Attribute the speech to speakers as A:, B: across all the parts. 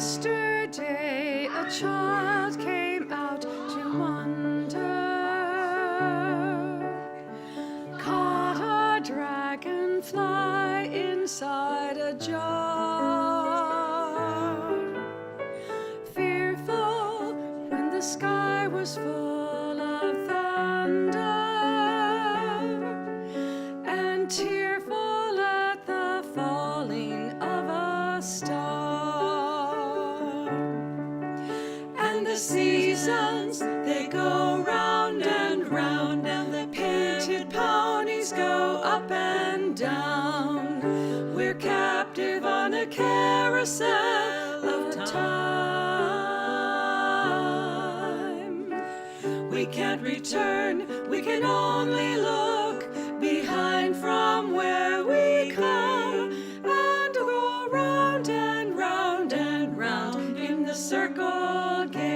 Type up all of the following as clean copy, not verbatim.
A: Yesterday a child came out to wonder, caught a dragonfly inside a jar. Fearful when the sky was full of thunder, and tearful at the falling of a star. And the seasons, they go round and round, and the painted ponies go up and down. We're captive on a carousel of time. We can't return, we can only look behind from where we come, and go round and round and round in the circle game.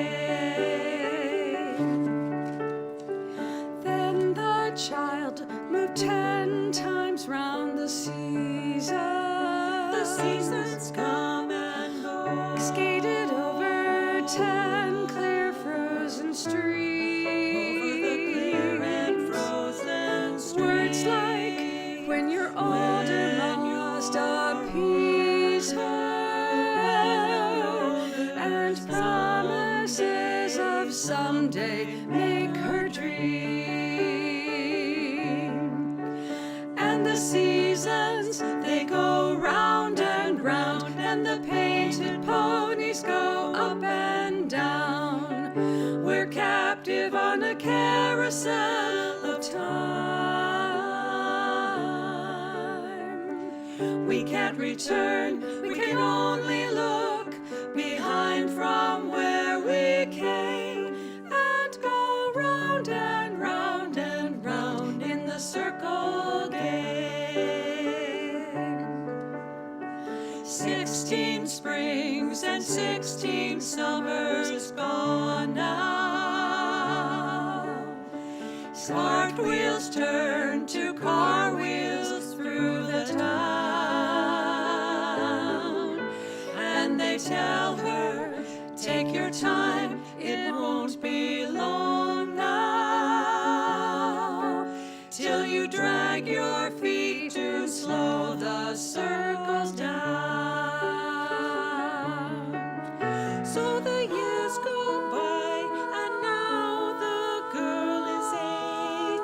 A: Then the child moved 10 times round the seasons. The seasons come and go. Skated over 10 clear frozen streams. Over the clear and frozen streams. Words like, when you're older, must appease her, and promises of someday make her dream. And the seasons, they go round and round, and the painted ponies go up and down. We're captive on a carousel of time. We can't return, we can only look behind from where we came, and go round and round and round in the circle game. 16 springs and 16 summers gone now. Cartwheels turn to car wheels through the town, and they tell her, take your time, it won't be long now, till you drag your feet to slow the circles down. So the years go by, and now the girl is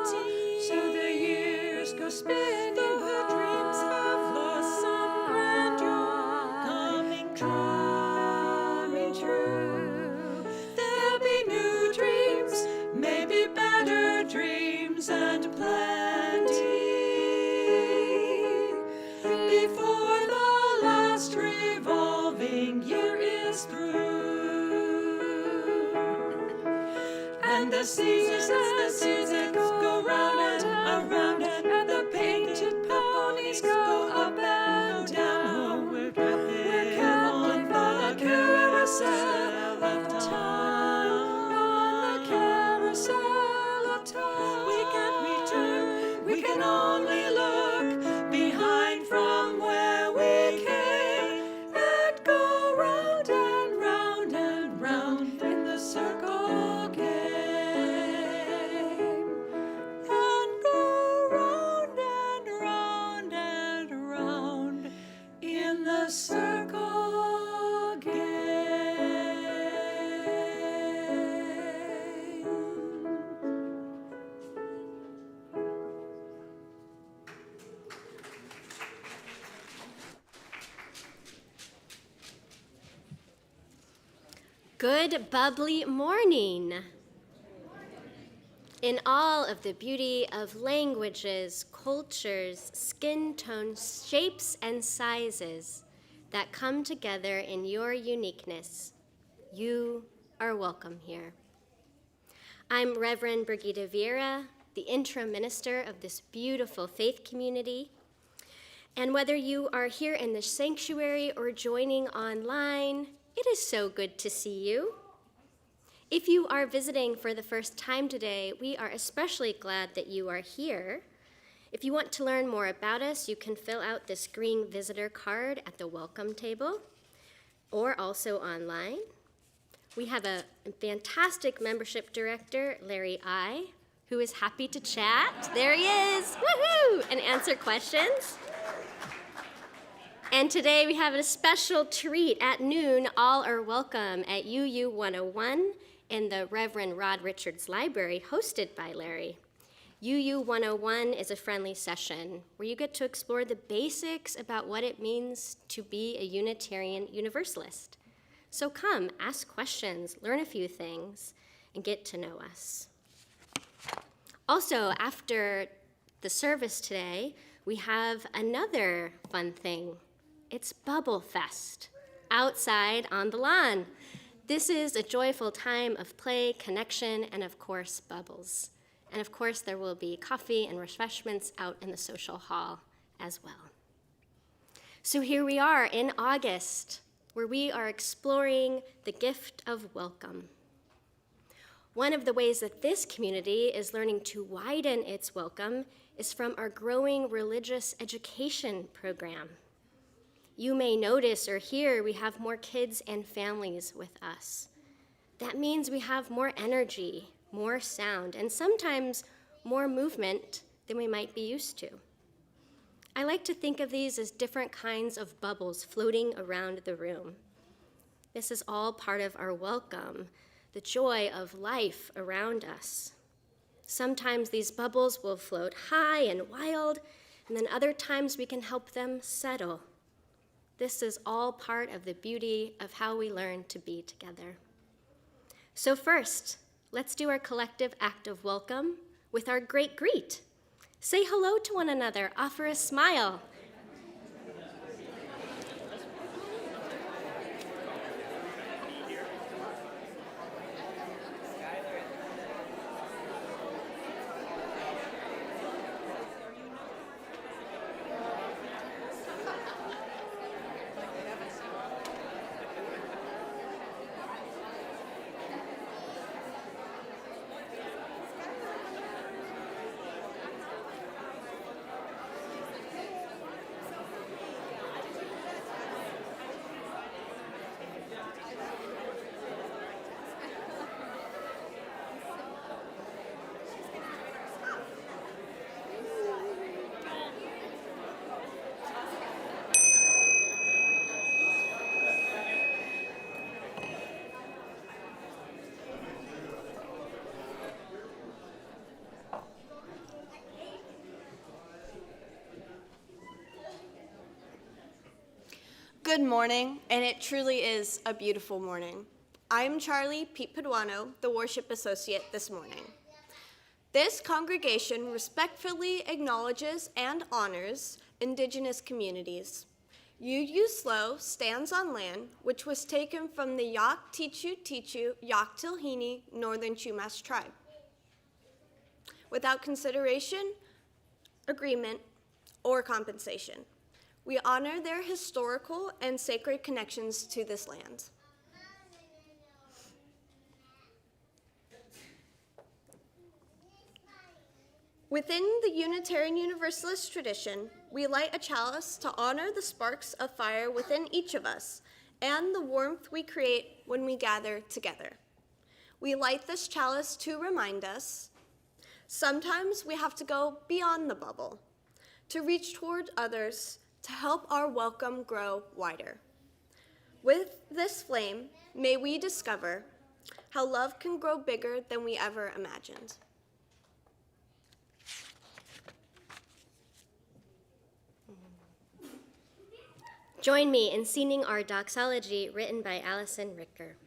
A: 18. So the years go spinning, though her dreams have lost some grandeur, coming true. There'll be new dreams, maybe better dreams, and plenty, before the last revolving year is through. And the seasons go round and around, and the painted ponies go up and down. We're captive on the carousel of time, on the carousel of time. We can't return, we can only look behind from where we came, and go round and round and round in the circle game, and go round and round and round in the circle game.
B: Good bubbly morning. In all of the beauty of languages, cultures, skin tones, shapes, and sizes that come together in your uniqueness, you are welcome here. I'm Reverend Brigitta Vieyra, the interim minister of this beautiful faith community. And whether you are here in the sanctuary or joining online, it is so good to see you. If you are visiting for the first time today, we are especially glad that you are here. If you want to learn more about us, you can fill out this green visitor card at the welcome table. or also online. We have a fantastic membership director, Larry I, who is happy to chat. There he is, woohoo, and answer questions. And today we have a special treat. At noon, all are welcome at UU 101 in the Reverend Rod Richards Library, hosted by Larry. UU 101 is a friendly session where you get to explore the basics about what it means to be a Unitarian Universalist. So come, ask questions, learn a few things, and get to know us. Also, after the service today, we have another fun thing. It's Bubble Fest, outside on the lawn. This is a joyful time of play, connection, and of course, bubbles. And of course, there will be coffee and refreshments out in the social hall as well. So here we are in August, where we are exploring the gift of welcome. One of the ways that this community is learning to widen its welcome is from our growing religious education program. You may notice or hear we have more kids and families with us. That means we have more energy, more sound, and sometimes more movement than we might be used to. I like to think of these as different kinds of bubbles floating around the room. This is all part of our welcome, the joy of life around us. Sometimes these bubbles will float high and wild, and then other times we can help them settle. This is all part of the beauty of how we learn to be together. So first, let's do our collective act of welcome with our great greet. Say hello to one another, offer a smile.
C: Good morning, and it truly is a beautiful morning. I am Charlie Peet-Paduano, the worship associate this morning. This congregation respectfully acknowledges and honors Indigenous communities. UUSLO stands on land which was taken from the Yak-Tichu-Tichu Yaktilhini Northern Chumash tribe. Without consideration, agreement, or compensation. We honor their historical and sacred connections to this land. Within the Unitarian Universalist tradition, we light a chalice to honor the sparks of fire within each of us and the warmth we create when we gather together. We light this chalice to remind us sometimes we have to go beyond the bubble, to reach toward others, to help our welcome grow wider. With this flame, may we discover how love can grow bigger than we ever imagined.
B: Join me in singing our doxology written by Allison Ricker.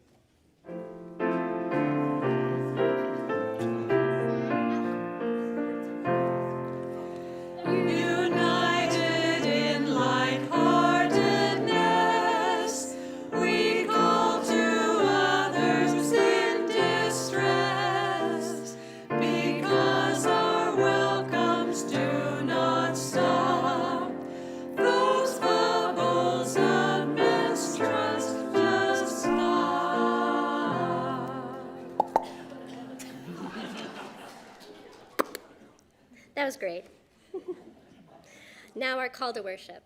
B: That was great. Now our call to worship.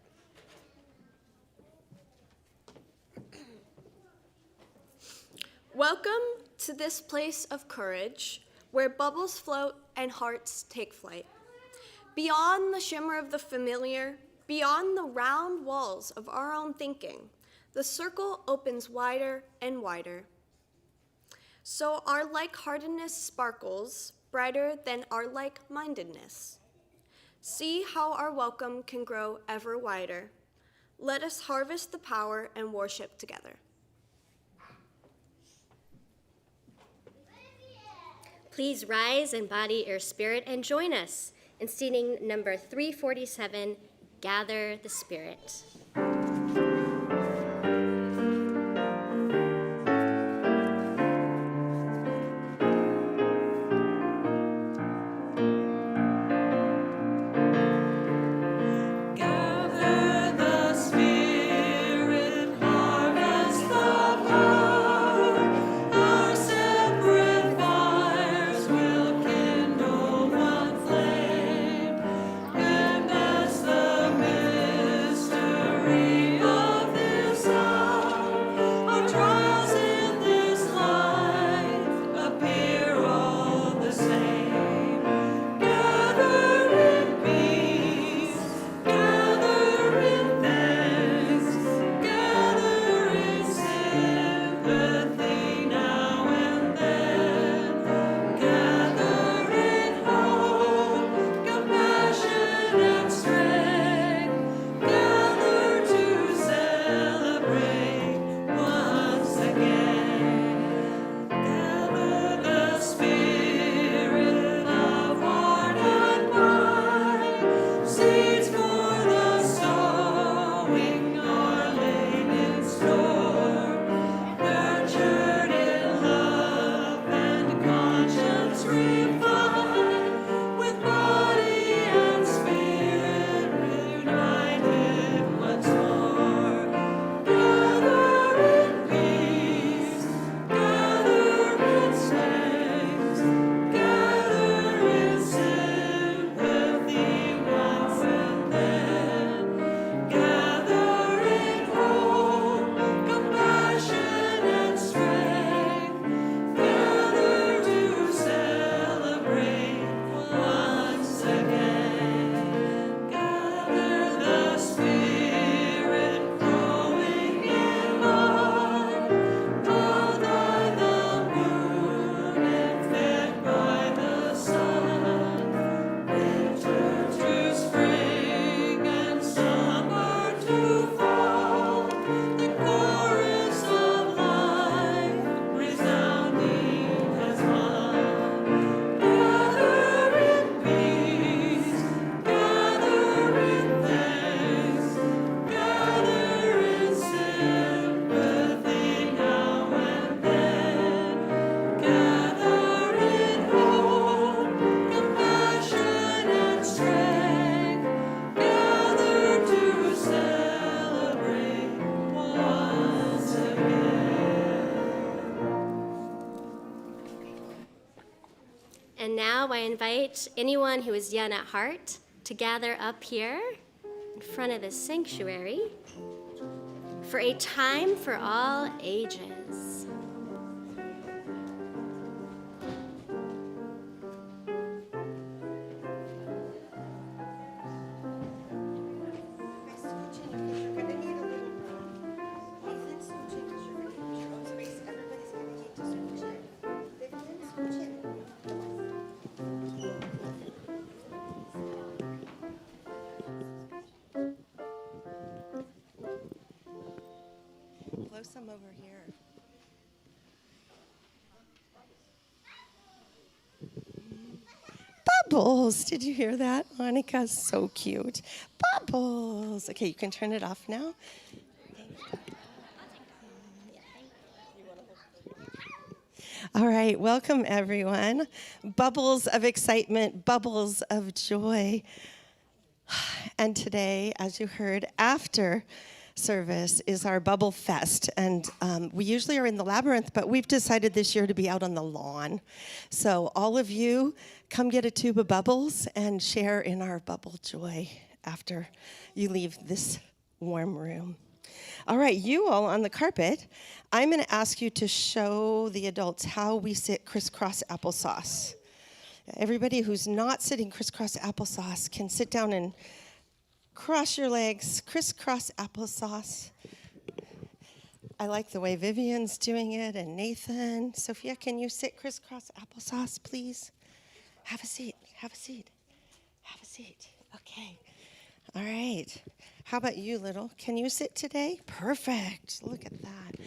C: Welcome to this place of courage, where bubbles float and hearts take flight. Beyond the shimmer of the familiar, beyond the round walls of our own thinking, the circle opens wider and wider. So our like-heartedness sparkles brighter than our like-mindedness. See how our welcome can grow ever wider. Let us harvest the power and worship together.
B: Please rise in body or spirit and join us in singing number 347, Gather the Spirit. And now I invite anyone who is young at heart to gather up here in front of the sanctuary for a time for all ages.
D: Blow some over here. Bubbles! Did you hear that? Monica's so cute. Bubbles! Okay, you can turn it off now. All right, welcome everyone. Bubbles of excitement, bubbles of joy. And today, as you heard, after service is our Bubble Fest. And we usually are in the Labyrinth, but we've decided this year to be out on the lawn. So all of you, come get a tube of bubbles and share in our bubble joy after you leave this warm room. All right, you all on the carpet, I'm going to ask you to show the adults how we sit crisscross applesauce. Everybody who's not sitting crisscross applesauce can sit down and cross your legs, crisscross applesauce. I like the way Vivian's doing it, and Nathan. Sophia, can you sit crisscross applesauce, please? Have a seat, have a seat, have a seat. Okay. All right. How about you, Little? Can you sit today? Perfect. Look at that.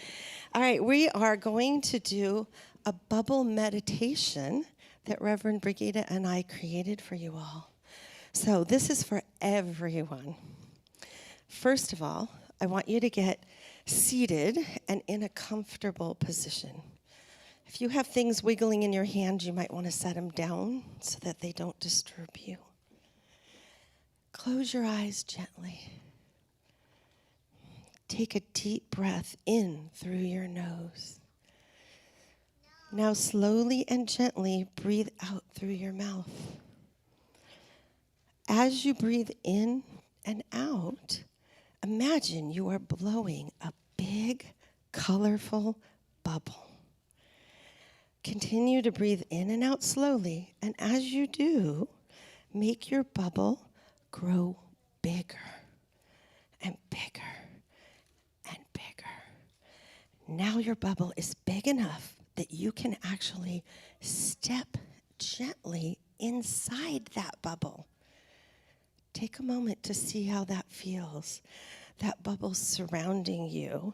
D: All right, we are going to do a bubble meditation that Reverend Brigitta and I created for you all. So this is for everyone. First of all, I want you to get seated and in a comfortable position. If you have things wiggling in your hand, you might want to set them down so that they don't disturb you. Close your eyes gently. Take a deep breath in through your nose. Now slowly and gently breathe out through your mouth. As you breathe in and out, imagine you are blowing a big, colorful bubble. Continue to breathe in and out slowly, and as you do, make your bubble grow bigger and bigger and bigger. Now your bubble is big enough that you can actually step gently inside that bubble. Take a moment to see how that feels. That bubble surrounding you.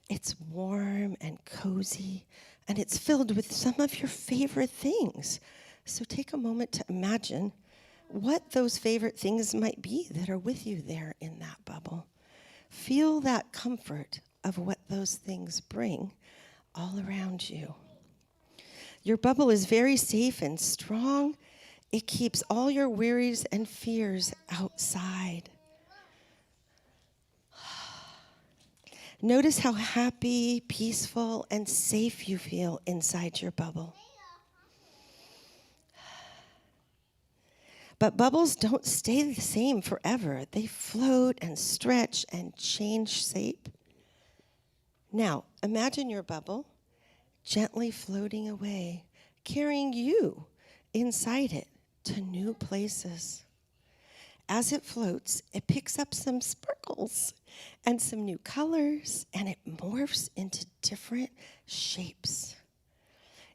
D: It's warm and cozy, and it's filled with some of your favorite things. So take a moment to imagine what those favorite things might be that are with you there in that bubble. Feel that comfort of what those things bring all around you. Your bubble is very safe and strong. It keeps all your worries and fears outside. Notice how happy, peaceful, and safe you feel inside your bubble. But bubbles don't stay the same forever. They float and stretch and change shape. Now, imagine your bubble gently floating away, carrying you inside it to new places. As it floats, it picks up some sparkles and some new colors, and it morphs into different shapes.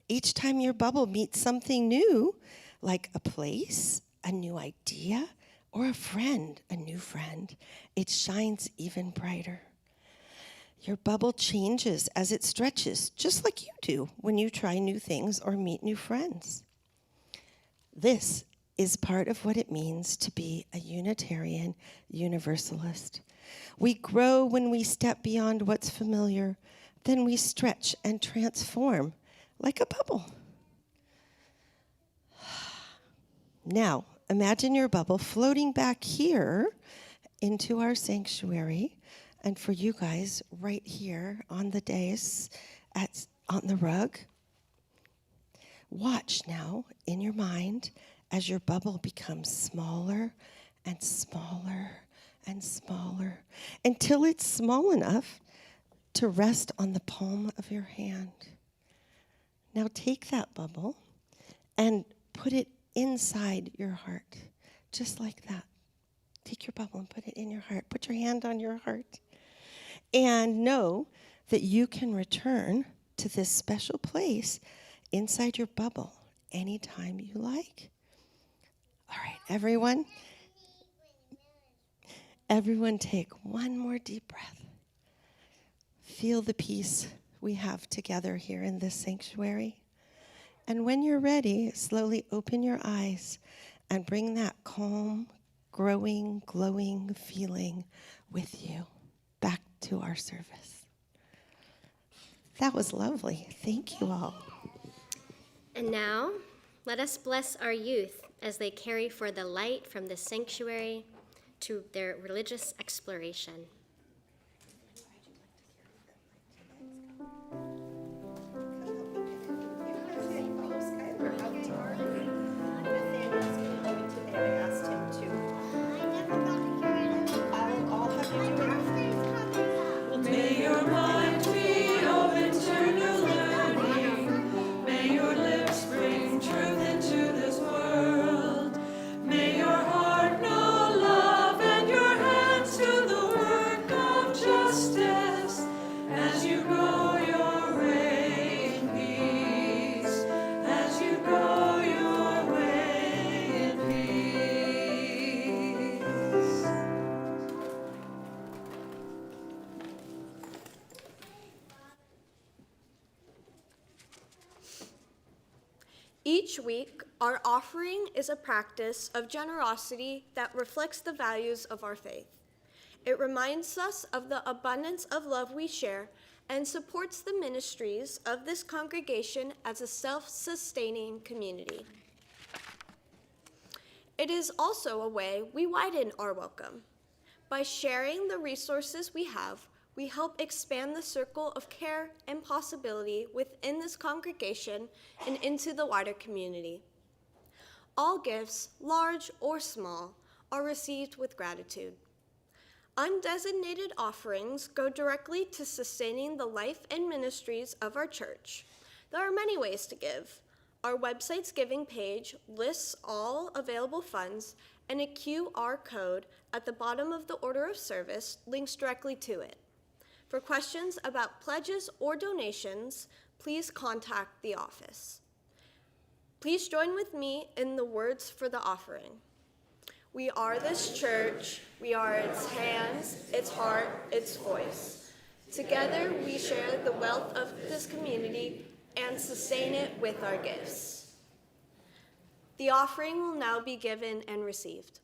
D: Each time your bubble meets something new, like a place, a new idea, or a friend, a new friend, it shines even brighter. Your bubble changes as it stretches, just like you do when you try new things or meet new friends. This is part of what it means to be a Unitarian Universalist. We grow when we step beyond what's familiar, then we stretch and transform like a bubble. Now, imagine your bubble floating back here into our sanctuary, and for you guys, right here on the dais, on the rug. Watch now in your mind as your bubble becomes smaller and smaller and smaller until it's small enough to rest on the palm of your hand. Now take that bubble and put it inside your heart, just like that. Take your bubble and put it in your heart. Put your hand on your heart. And know that you can return to this special place inside your bubble anytime you like. All right, everyone take one more deep breath. Feel the peace we have together here in this sanctuary. And when you're ready, slowly open your eyes and bring that calm, growing, glowing feeling with you back to our service. That was lovely. Thank you all.
B: And now, let us bless our youth as they carry for the light from the sanctuary to their religious exploration.
D: I'll have you do it.
C: Each week, our offering is a practice of generosity that reflects the values of our faith. It reminds us of the abundance of love we share and supports the ministries of this congregation as a self-sustaining community. It is also a way we widen our welcome. By sharing the resources we have, we help expand the circle of care and possibility within this congregation and into the wider community. All gifts, large or small, are received with gratitude. Undesignated offerings go directly to sustaining the life and ministries of our church. There are many ways to give. Our website's giving page lists all available funds, and a QR code at the bottom of the order of service links directly to it. For questions about pledges or donations, please contact the office. Please join with me in the words for the offering. We are this church, we are its hands, its heart, its voice. Together we share the wealth of this community and sustain it with our gifts. The offering will now be given and received.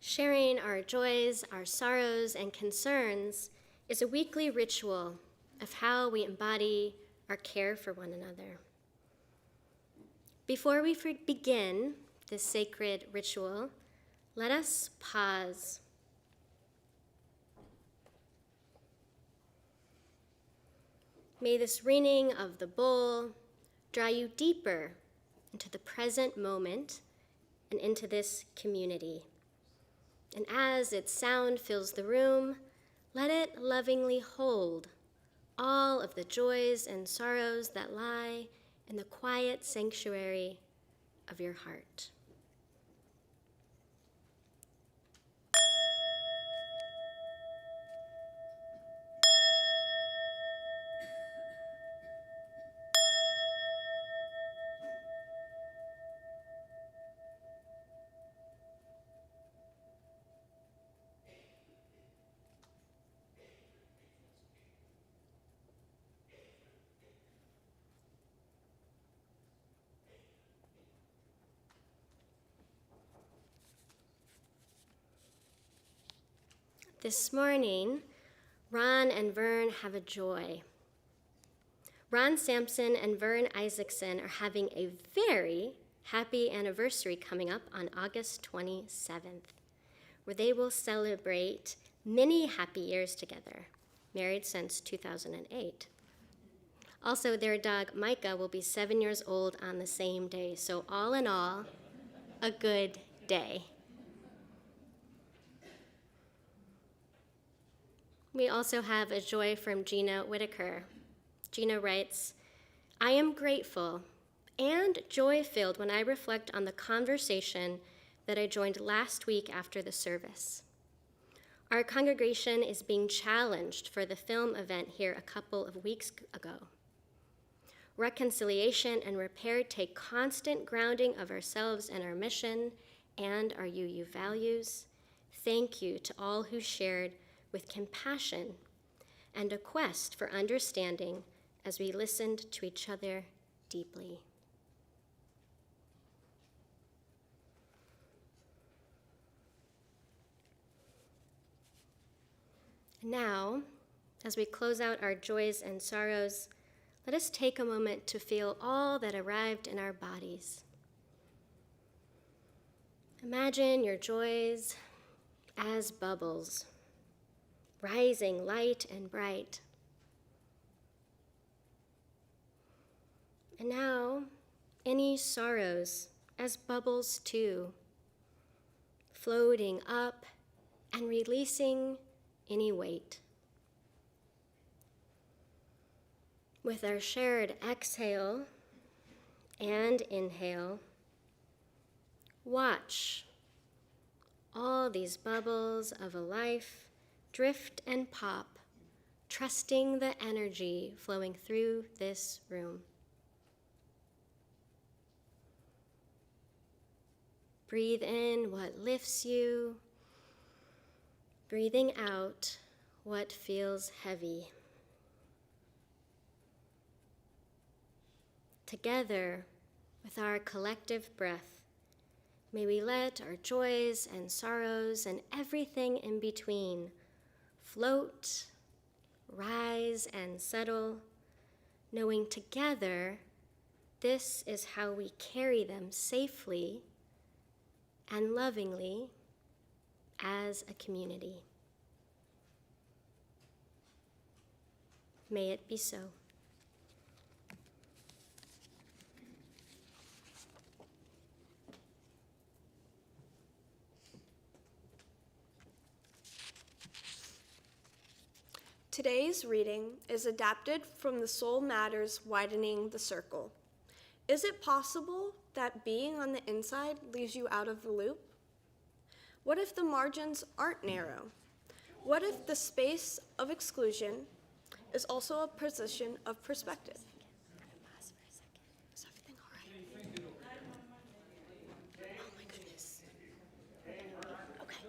B: Sharing our joys, our sorrows, and concerns is a weekly ritual of how we embody our care for one another. Before we begin this sacred ritual, Let us pause. May this ringing of the bowl draw you deeper into the present moment and into this community. And as its sound fills the room, let it lovingly hold all of the joys and sorrows that lie in the quiet sanctuary of your heart. This morning, Ron and Vern have a joy. Ron Sampson and Vern Isaacson are having a very happy anniversary coming up on August 27th, where they will celebrate many happy years together, married since 2008. Also, their dog Micah will be 7 years old on the same day, so all in all, a good day. We also have a joy from Gina Whitaker. Gina writes, I am grateful and joy-filled when I reflect on the conversation that I joined last week after the service. Our congregation is being challenged for the film event here a couple of weeks ago. Reconciliation and repair take constant grounding of ourselves and our mission and our UU values. Thank you to all who shared with compassion and a quest for understanding as we listened to each other deeply. Now, as we close out our joys and sorrows, let us take a moment to feel all that arrived in our bodies. Imagine your joys as bubbles, rising light and bright. And now, any sorrows as bubbles too, floating up and releasing any weight. With our shared exhale and inhale, watch all these bubbles of a life drift and pop, trusting the energy flowing through this room. Breathe in what lifts you, breathing out what feels heavy. Together, with our collective breath, may we let our joys and sorrows and everything in between float, rise, and settle, knowing together this is how we carry them safely and lovingly as a community. May it be so.
C: Today's reading is adapted from the Soul Matters Widening the Circle. Is it possible that being on the inside leaves you out of the loop? What if the margins aren't narrow? What if the space of exclusion is also a position of perspective? Is everything all right? Oh my goodness. Okay.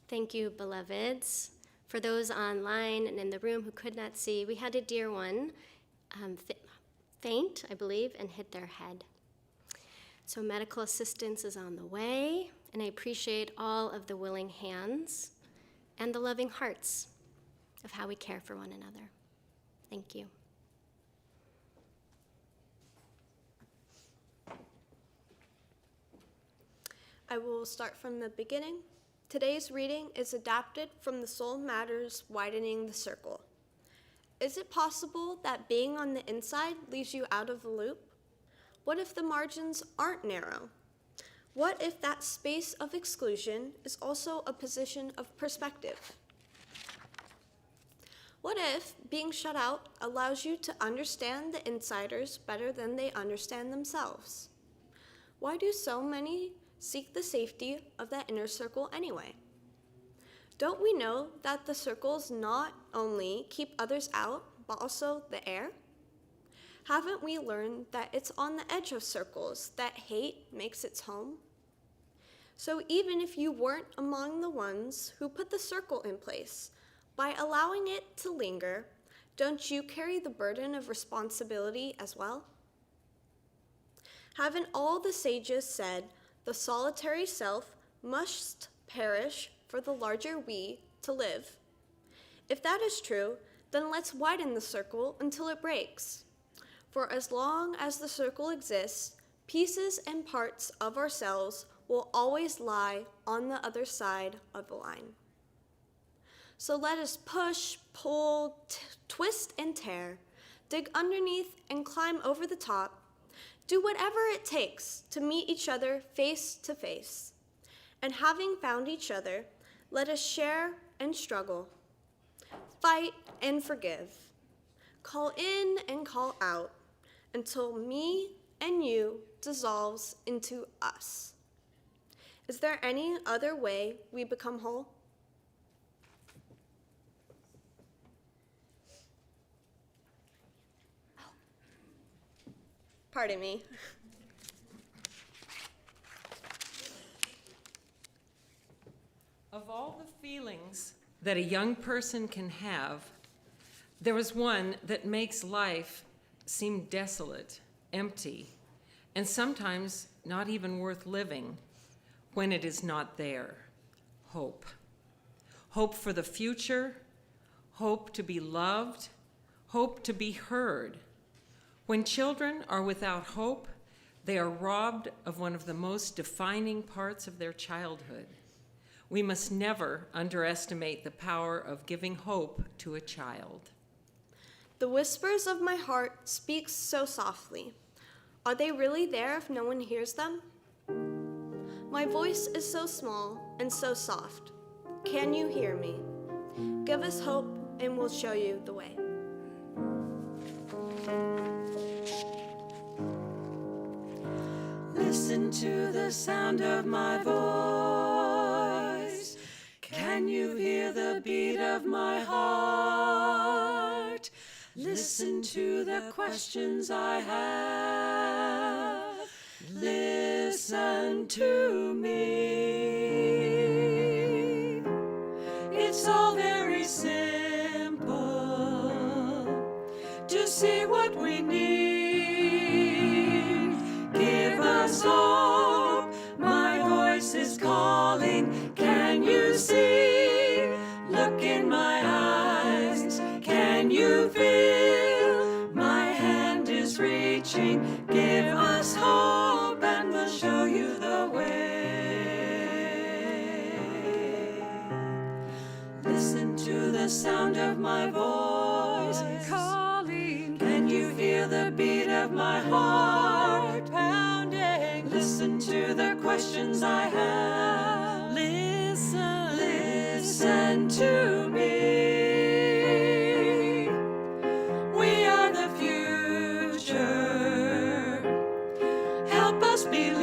B: Thank you, beloveds. For those online and in the room who could not see, we had a dear one faint, I believe, and hit their head. So medical assistance is on the way, and I appreciate all of the willing hands and the loving hearts of how we care for one another. Thank you.
C: I will start from the beginning. Today's reading is adapted from the Soul Matters Widening the Circle. Is it possible that being on the inside leaves you out of the loop? What if the margins aren't narrow? What if that space of exclusion is also a position of perspective? What if being shut out allows you to understand the insiders better than they understand themselves? Why do so many seek the safety of that inner circle anyway? Don't we know that the circles not only keep others out, but also the air? Haven't we learned that it's on the edge of circles that hate makes its home? So even if you weren't among the ones who put the circle in place, by allowing it to linger, don't you carry the burden of responsibility as well? Haven't all the sages said the solitary self must perish for the larger we to live? If that is true, then let's widen the circle until it breaks. For as long as the circle exists, pieces and parts of ourselves will always lie on the other side of the line. So let us push, pull, twist, and tear, dig underneath and climb over the top, do whatever it takes to meet each other face to face. And having found each other, let us share and struggle, fight and forgive, call in and call out, until me and you dissolves into us. Is there any other way we become whole? Pardon me.
A: Of all the feelings that a young person can have, there is one that makes life seem desolate, empty, and sometimes not even worth living when it is not there. Hope. Hope for the future, hope to be loved, hope to be heard. When children are without hope, they are robbed of one of the most defining parts of their childhood. We must never underestimate the power of giving hope to a child.
C: The whispers of my heart speak so softly. Are they really there if no one hears them? My voice is so small and so soft. Can you hear me? Give us hope and we'll show you the way.
A: Listen to the sound of my voice. Can you hear the beat of my heart? Listen to the questions I have. Listen to me. It's all very simple to see what we need. Give us hope. My voice is calling. Can you see? Look in my eyes. Can you feel? My hand is reaching. Give us hope and we'll show you the way. Listen to the sound of my voice calling. Can you hear the beat of my heart pounding? Listen to the questions I have. Listen to me. We are the future. Help us believe.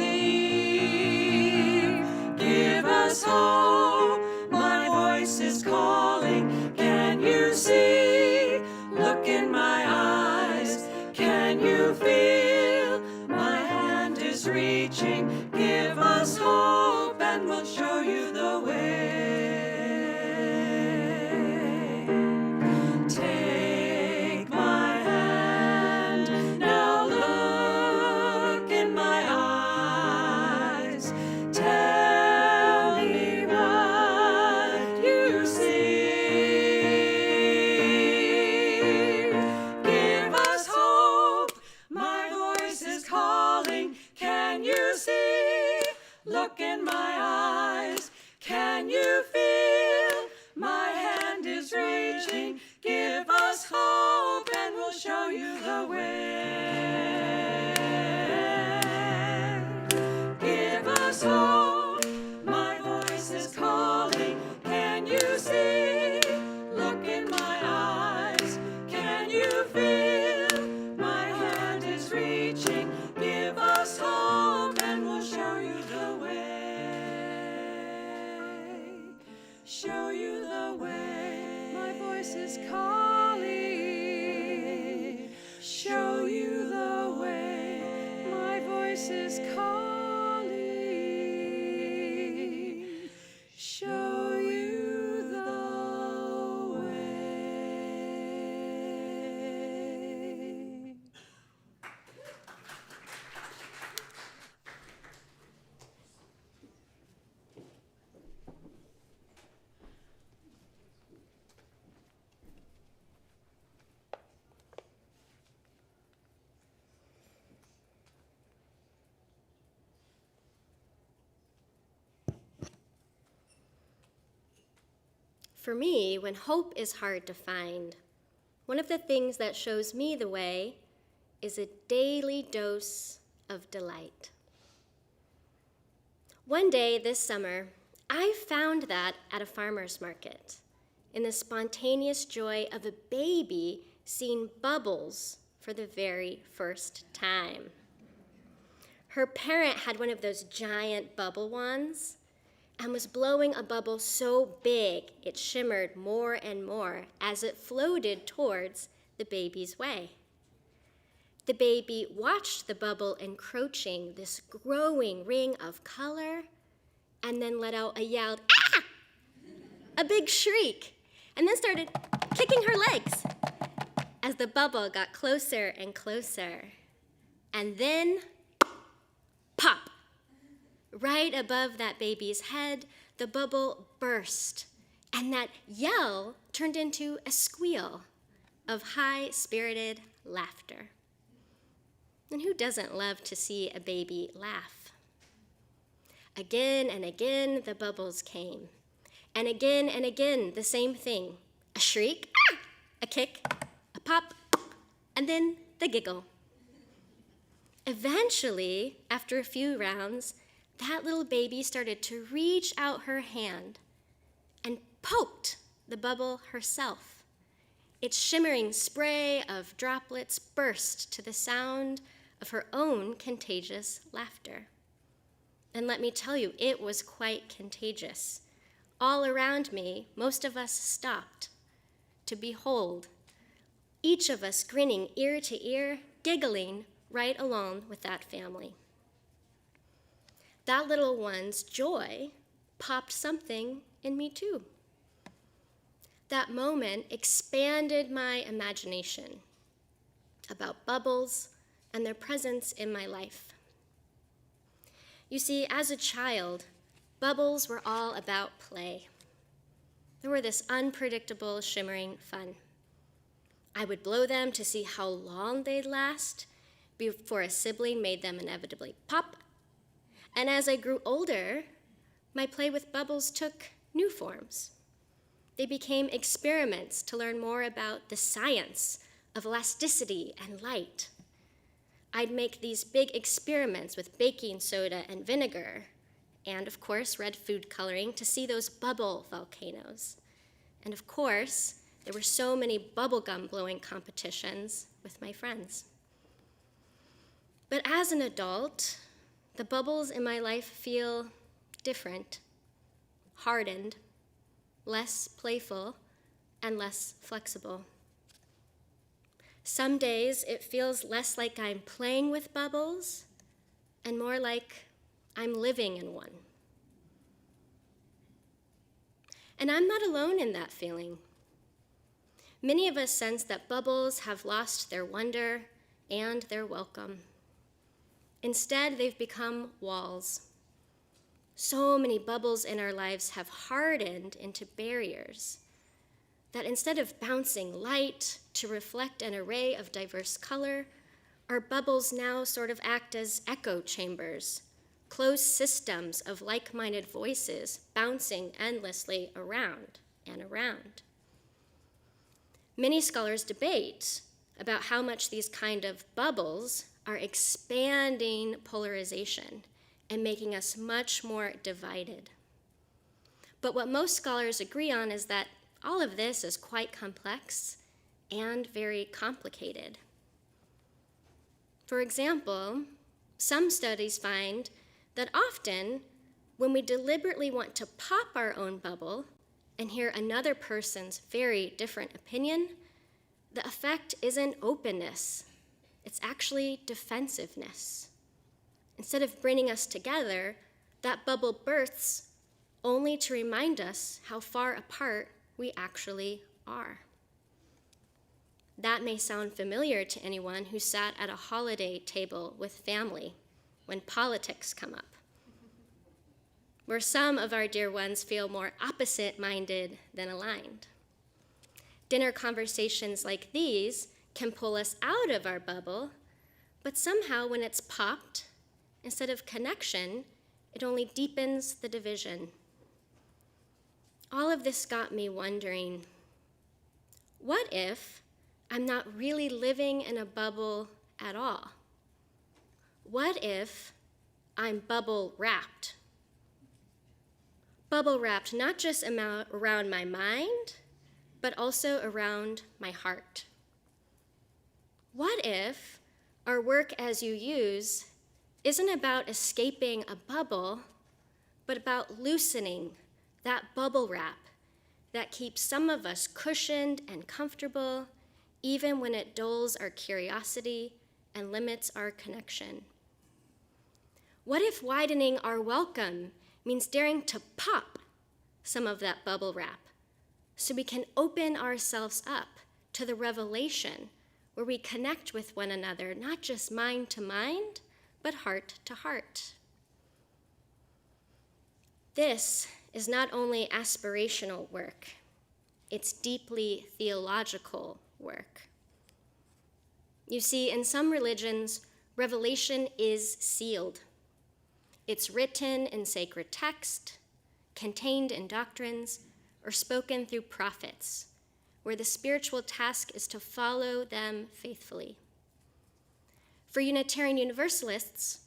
A: Give us hope. My voice is calling. Can you see? Look in my eyes. Can you feel? My hand is reaching. Give us hope and we'll show you the way. the way. Give us hope, my voice is calling. Can you see? Look in my eyes. Can you feel? My hand is reaching. Give us hope and we'll show you the way. Show you the way. My voice is calling. Show you the way. My voice is calling. Show you the way.
B: For me, when hope is hard to find, one of the things that shows me the way is a daily dose of delight. One day this summer, I found that at a farmer's market, in the spontaneous joy of a baby seeing bubbles for the very first time. Her parent had one of those giant bubble wands and was blowing a bubble so big it shimmered more and more as it floated towards the baby's way. The baby watched the bubble encroaching this growing ring of color and then let out a yelled, "Ah!" a big shriek, and then started kicking her legs as the bubble got closer and closer. And then, pop! Right above that baby's head, the bubble burst, and that yell turned into a squeal of high-spirited laughter. And who doesn't love to see a baby laugh? Again and again, the bubbles came. And again, the same thing. A shriek, ah! A kick, a pop, and then the giggle. Eventually, after a few rounds, that little baby started to reach out her hand and poked the bubble herself. Its shimmering spray of droplets burst to the sound of her own contagious laughter. And let me tell you, it was quite contagious. All around me, most of us stopped to behold, each of us grinning ear to ear, giggling right along with that family. That little one's joy popped something in me too. That moment expanded my imagination about bubbles and their presence in my life. You see, as a child, bubbles were all about play. They were this unpredictable, shimmering fun. I would blow them to see how long they'd last before a sibling made them inevitably pop. And as I grew older, my play with bubbles took new forms. They became experiments to learn more about the science of elasticity and light. I'd make these big experiments with baking soda and vinegar, and of course, red food coloring to see those bubble volcanoes. And of course, there were so many bubblegum blowing competitions with my friends. But as an adult, the bubbles in my life feel different, hardened, less playful, and less flexible. Some days it feels less like I'm playing with bubbles and more like I'm living in one. And I'm not alone in that feeling. Many of us sense that bubbles have lost their wonder and their welcome. Instead, they've become walls. So many bubbles in our lives have hardened into barriers that instead of bouncing light to reflect an array of diverse color, our bubbles now sort of act as echo chambers, closed systems of like-minded voices bouncing endlessly around and around. Many scholars debate about how much these kind of bubbles are expanding polarization and making us much more divided. But what most scholars agree on is that all of this is quite complex and very complicated. For example, some studies find that often when we deliberately want to pop our own bubble and hear another person's very different opinion, the effect isn't openness, it's actually defensiveness. Instead of bringing us together, that bubble bursts only to remind us how far apart we actually are. That may sound familiar to anyone who sat at a holiday table with family when politics come up, where some of our dear ones feel more opposite-minded than aligned. Dinner conversations like these can pull us out of our bubble, but somehow when it's popped, instead of connection, it only deepens the division. All of this got me wondering, what if I'm not really living in a bubble at all? What if I'm bubble wrapped? Bubble wrapped not just around my mind, but also around my heart. What if our work as UUs isn't about escaping a bubble, but about loosening that bubble wrap that keeps some of us cushioned and comfortable, even when it dulls our curiosity and limits our connection? What if widening our welcome means daring to pop some of that bubble wrap so we can open ourselves up to the revelation where we connect with one another, not just mind to mind, but heart to heart? This is not only aspirational work, it's deeply theological work. You see, in some religions, revelation is sealed. It's written in sacred text, contained in doctrines, or spoken through prophets, where the spiritual task is to follow them faithfully. For Unitarian Universalists,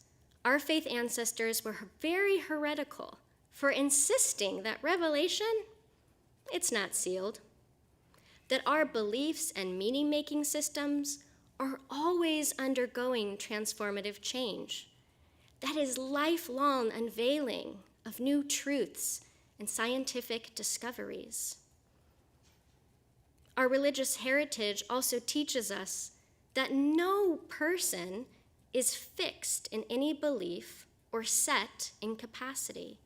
B: our faith ancestors were very heretical for insisting that revelation, it's not sealed, that our beliefs and meaning-making systems are always undergoing transformative change. That is lifelong unveiling of new truths and scientific discoveries. Our religious heritage also teaches us that no person is fixed in any belief or set in capacity,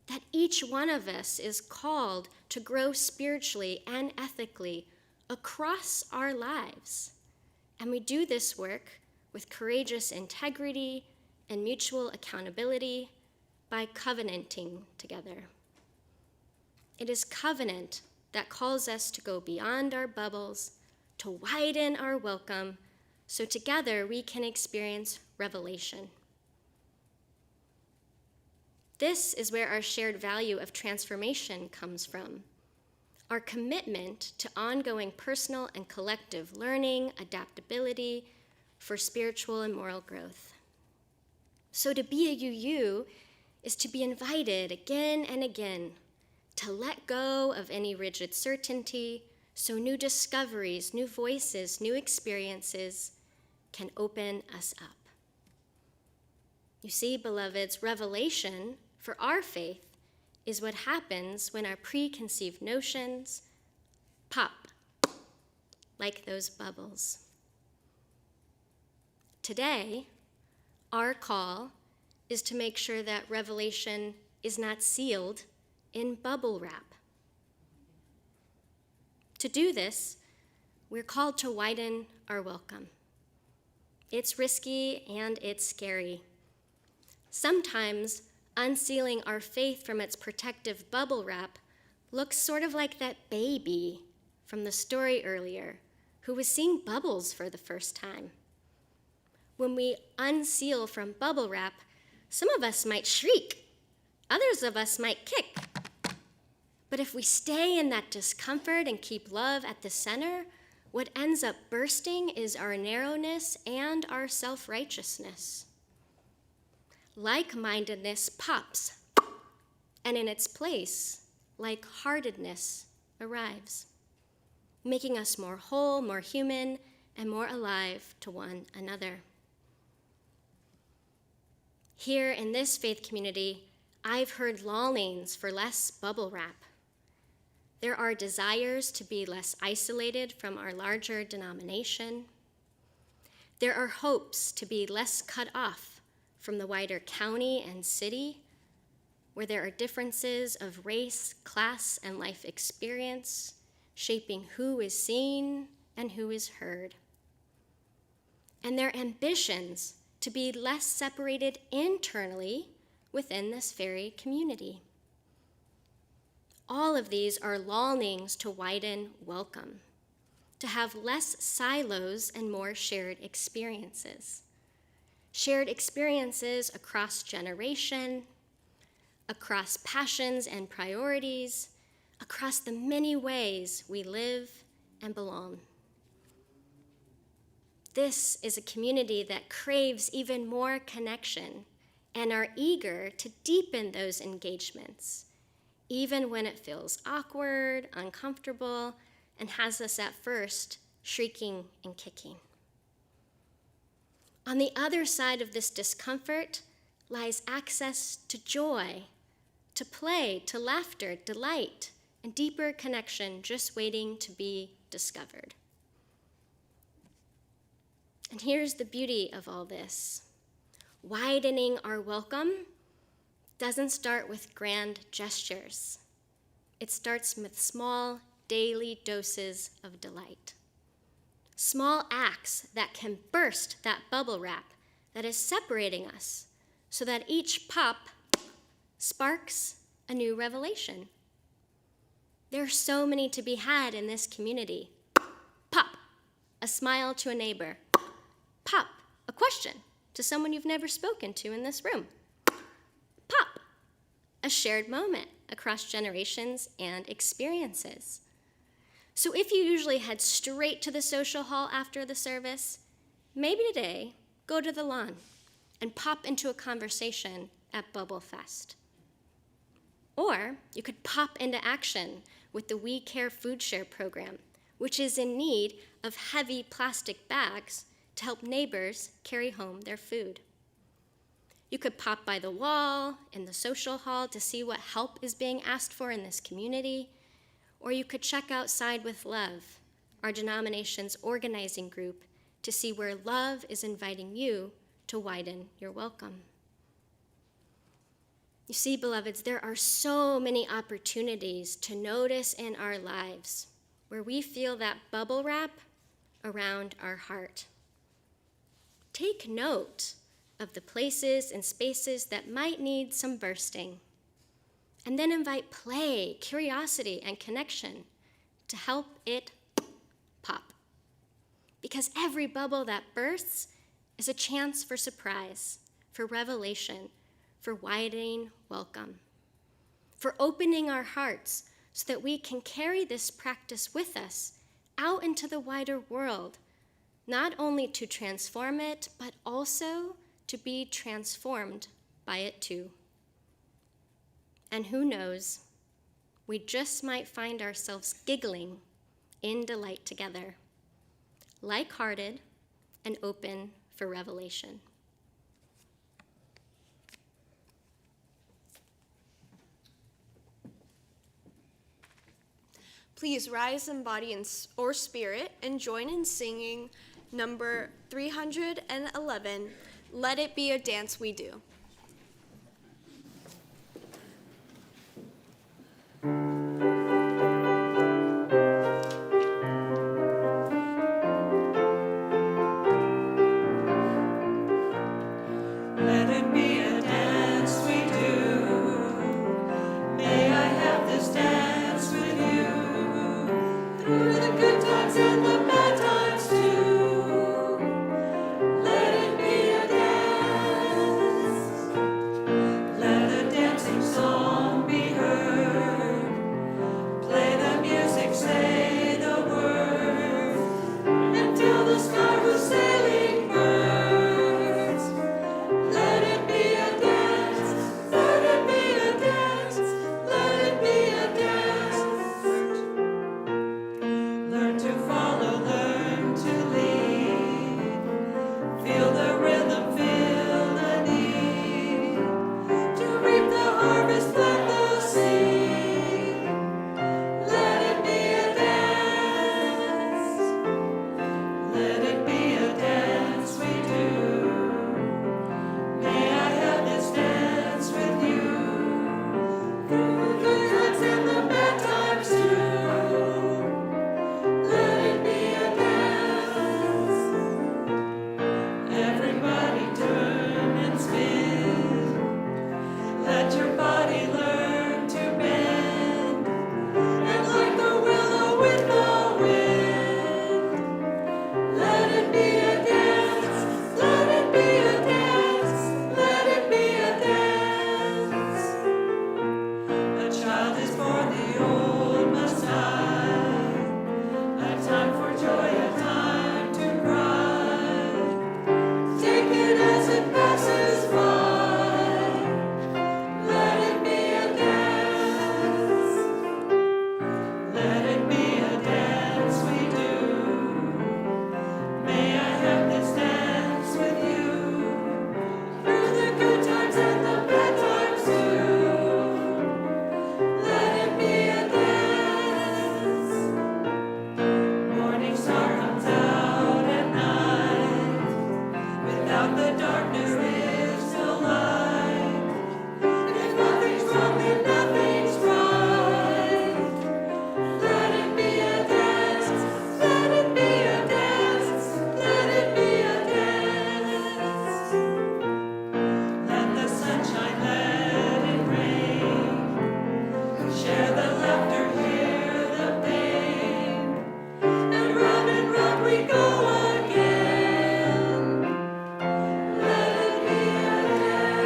B: that each one of us is called to grow spiritually and ethically across our lives, and we do this work with courageous integrity and mutual accountability by covenanting together. It is covenant that calls us to go beyond our bubbles, to widen our welcome, so together we can experience revelation. This is where our shared value of transformation comes from, our commitment to ongoing personal and collective learning, adaptability for spiritual and moral growth. So to be a UU is to be invited again and again to let go of any rigid certainty so new discoveries, new voices, new experiences can open us up. You see, beloveds, revelation for our faith is what happens when our preconceived notions pop like those bubbles. Today, our call is to make sure that revelation is not sealed in bubble wrap. To do this, we're called to widen our welcome. It's risky and it's scary. Sometimes unsealing our faith from its protective bubble wrap looks sort of like that baby from the story earlier who was seeing bubbles for the first time. When we unseal from bubble wrap, some of us might shriek, others of us might kick. But if we stay in that discomfort and keep love at the center, what ends up bursting is our narrowness and our self-righteousness. Like-mindedness pops, and in its place, like-heartedness arrives, making us more whole, more human, and more alive to one another. Here in this faith community, I've heard longings for less bubble wrap. There are desires to be less isolated from our larger denomination. There are hopes to be less cut off from the wider county and city, where there are differences of race, class, and life experience, shaping who is seen and who is heard. And their ambitions to be less separated internally within this very community. All of these are longings to widen welcome, to have less silos and more shared experiences. Shared experiences across generation, across passions and priorities, across the many ways we live and belong. This is a community that craves even more connection and are eager to deepen those engagements, even when it feels awkward, uncomfortable, and has us at first shrieking and kicking. On the other side of this discomfort lies access to joy, to play, to laughter, delight, and deeper connection just waiting to be discovered. And here's the beauty of all this. Widening our welcome doesn't start with grand gestures. It starts with small, daily doses of delight. Small acts that can burst that bubble wrap that is separating us so that each pop sparks a new revelation. There are so many to be had in this community. Pop, a smile to a neighbor. Pop, a question to someone you've never spoken to in this room. Pop, a shared moment across generations and experiences. So if you usually head straight to the social hall after the service, maybe today, go to the lawn and pop into a conversation at Bubble Fest. Or you could pop into action with the We Care Food Share program, which is in need of heavy plastic bags to help neighbors carry home their food. You could pop by the wall in the social hall to see what help is being asked for in this community, or you could check out Side with Love, our denomination's organizing group, to see where love is inviting you to widen your welcome. You see, beloveds, there are so many opportunities to notice in our lives where we feel that bubble wrap around our heart. Take note of the places and spaces that might need some bursting, and then invite play, curiosity, and connection to help it pop. Because every bubble that bursts is a chance for surprise, for revelation, for widening welcome, for opening our hearts so that we can carry this practice with us out into the wider world, not only to transform it, but also to be transformed by it too. And who knows, we just might find ourselves giggling in delight together, like-hearted and open for revelation.
C: Please rise in body or spirit and join in singing number 311, Let It Be a Dance We Do.
A: Let it be a dance we do. May I have this dance with you. Through the good times and the bad times too. Let it be a dance. from the darkness there is no light. If nothing's wrong, then nothing's right. Let it be a dance, let it be a dance, let it be a dance. Let the sunshine, let it rain. Share the laughter, hear the pain. And round we go again. Let it be a dance.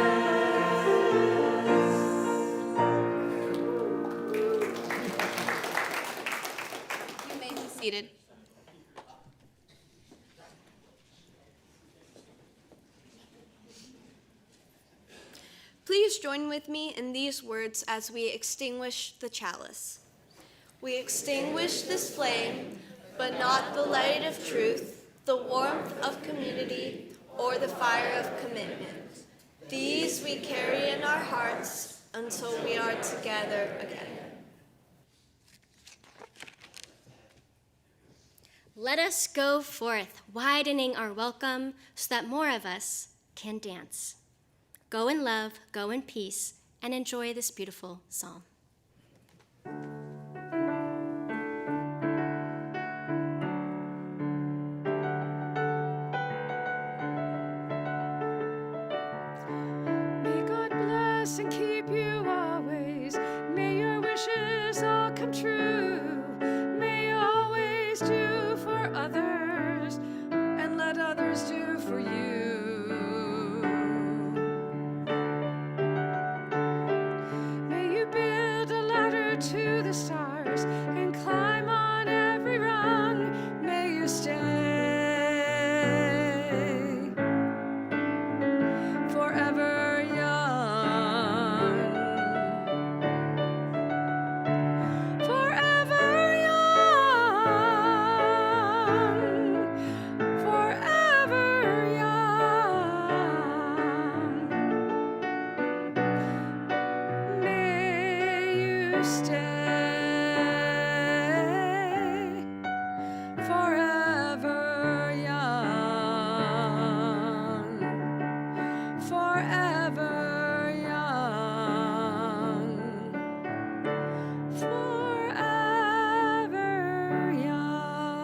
C: You may be seated. Please join with me in these words as we extinguish the chalice. We extinguish this flame, but not the light of truth, the warmth of community, or the fire of commitment. These we carry in our hearts until we are together again.
B: Let us go forth, widening our welcome so that more of us can dance. Go in love, go in peace, and enjoy this beautiful psalm.
A: May God bless and keep you always. May your wishes all come true. May you always do for others and let others do for you. May you build a ladder to the stars and climb on every rung. May you stay forever young. Forever young. Forever young. May you stay forever young. Forever young. Forever young.